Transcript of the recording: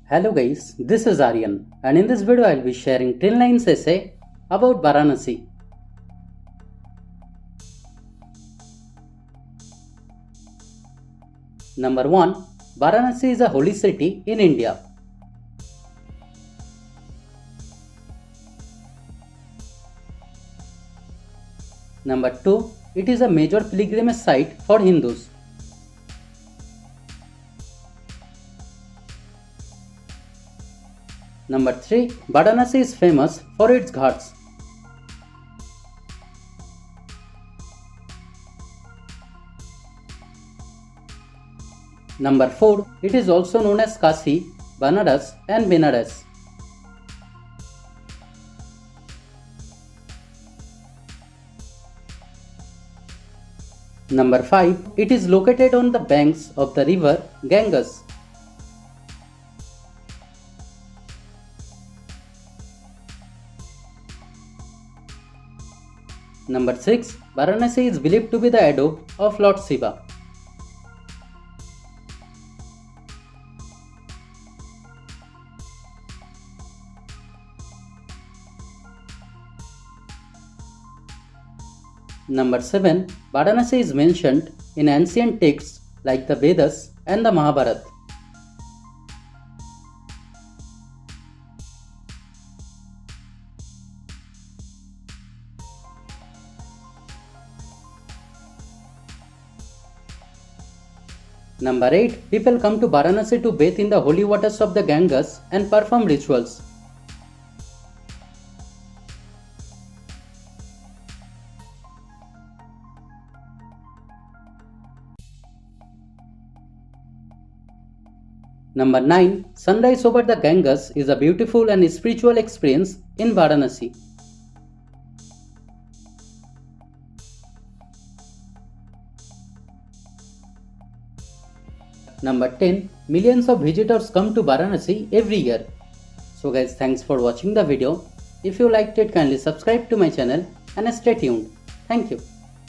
Hello guys, this is Aryan and in this video I will be sharing 10 lines essay about Varanasi. Number 1. Varanasi is a holy city in India. Number 2. It is a major pilgrimage site for Hindus. Number 3. Varanasi is famous for its ghats. Number 4. It is also known as Kashi, Benaras and Benaras. Number 5. It is located on the banks of the river Ganges. Number 6. Varanasi is believed to be the abode of Lord Shiva. Number 7. Varanasi is mentioned in ancient texts like the Vedas and the Mahabharata. Number 8. People come to Varanasi to bathe in the holy waters of the Ganges and perform rituals. Number 9. Sunrise over the Ganges is a beautiful and spiritual experience in Varanasi. Number 10. Millions of visitors come to Varanasi every year. So guys, thanks for watching the video. If you liked it, kindly subscribe to my channel and stay tuned. Thank you.